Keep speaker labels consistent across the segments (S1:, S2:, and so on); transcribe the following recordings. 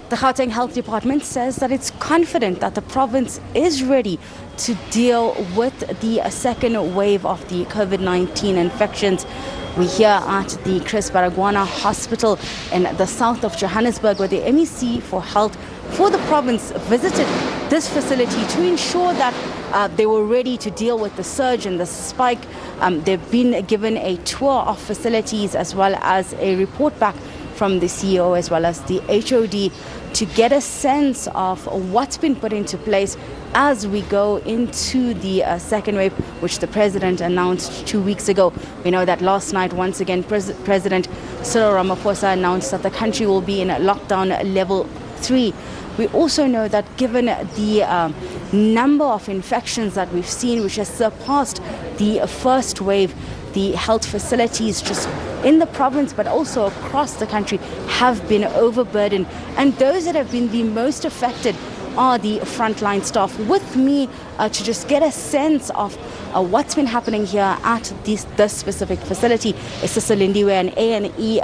S1: The Gauteng Health Department says that it's confident that the province is ready to deal with the second wave of the COVID-19 infections. We're here at the Chris Baragwanath Hospital in the south of Johannesburg, where the MEC for Health for the province visited this facility to ensure that they were ready to deal with the surge and the spike. They've been given a tour of facilities as well as a report back from the CEO as well as the HOD to get a sense of what's been put into place as we go into the second wave, which the president announced 2 weeks ago. We know that last night, once again, President Cyril Ramaphosa announced that the country will be in lockdown level 3. We also know that given the number of infections that we've seen, which has surpassed the first wave, the health facilities just in the province but also across the country have been overburdened. And those that have been the most affected are the frontline staff. With me to just get a sense of what's been happening here at this specific facility is Sister Lindiwe, an A&E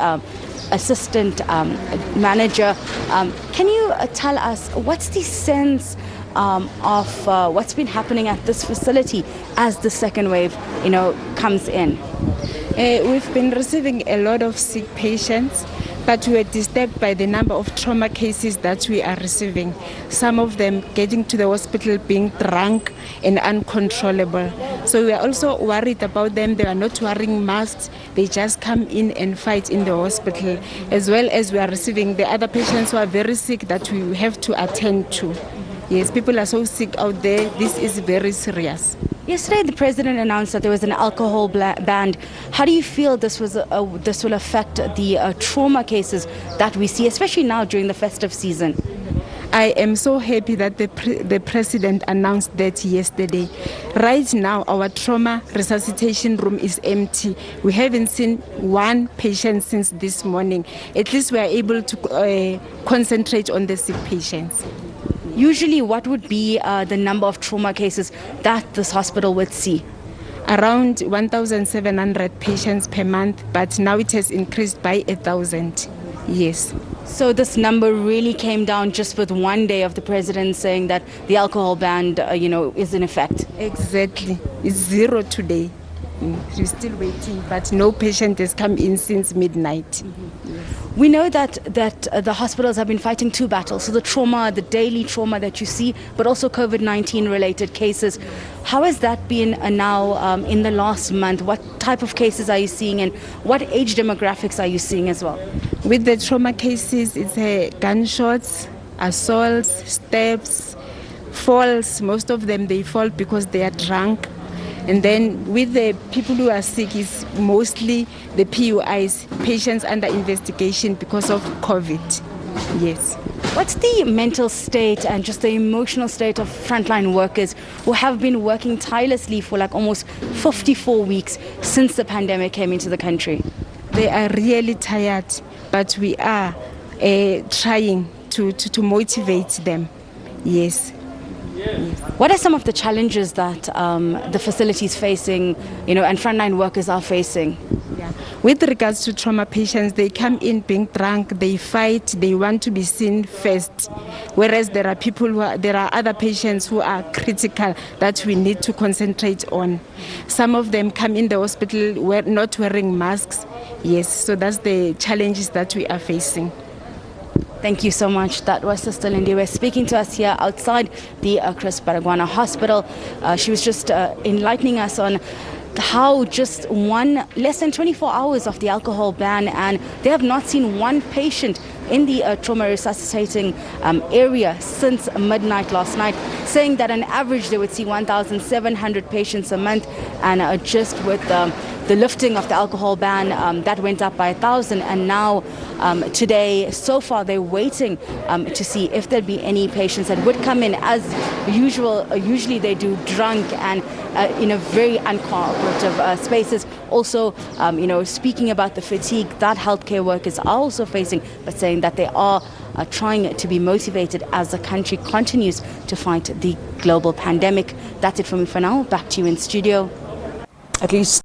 S1: assistant manager. Can you tell us what's the sense of what's been happening at this facility as the second wave, comes in?
S2: We've been receiving a lot of sick patients, but we are disturbed by the number of trauma cases that we are receiving. Some of them getting to the hospital being drunk and uncontrollable. So we are also worried about them. They are not wearing masks. They just come in and fight in the hospital. As well as we are receiving the other patients who are very sick that we have to attend to. Yes, people are so sick out there. This is very serious.
S1: Yesterday, the president announced that there was an alcohol ban. How do you feel this will affect the trauma cases that we see, especially now during the festive season?
S2: I am so happy that the president announced that yesterday. Right now, our trauma resuscitation room is empty. We haven't seen one patient since this morning. At least we are able to concentrate on the sick patients.
S1: Usually, what would be the number of trauma cases that this hospital would see?
S2: Around 1,700 patients per month, but now it has increased by 1,000. Yes.
S1: So this number really came down just with one day of the president saying that the alcohol ban, is in effect.
S2: Exactly. It's 0 today. We're still waiting, but no patient has come in since midnight.
S1: Mm-hmm. Yes. We know that the hospitals have been fighting two battles. So the trauma, the daily trauma that you see, but also COVID-19 related cases. How has that been now in the last month? What type of cases are you seeing, and what age demographics are you seeing as well?
S2: With the trauma cases, it's gunshots, assaults, stabs, falls. Most of them, they fall because they are drunk. And then with the people who are sick, it's mostly the PUIs, patients under investigation because of COVID. Yes.
S1: What's the mental state and just the emotional state of frontline workers who have been working tirelessly for almost 54 weeks since the pandemic came into the country?
S2: They are really tired, but we are trying to motivate them. Yes.
S1: What are some of the challenges that the facility is facing, and frontline workers are facing?
S2: Yeah. With regards to trauma patients, they come in being drunk, they fight, they want to be seen first. Whereas there are other patients who are critical that we need to concentrate on. Some of them come in the hospital not wearing masks. Yes, so that's the challenges that we are facing.
S1: Thank you so much. That was Sister Lindiwe speaking to us here outside the Chris Baragwanath Hospital. She was just enlightening us on how just less than 24 hours of the alcohol ban, and they have not seen one patient in the trauma resuscitating area since midnight last night, saying that on average they would see 1,700 patients a month, and just with the lifting of the alcohol ban, that went up by 1,000, and now today, so far, they're waiting to see if there'd be any patients that would come in as usual. Usually they do drunk and in a very uncooperative spaces. Also, speaking about the fatigue that healthcare workers are also facing, but saying that they are trying to be motivated as the country continues to fight the global pandemic. That's it from me for now. Back to you in studio.
S3: At least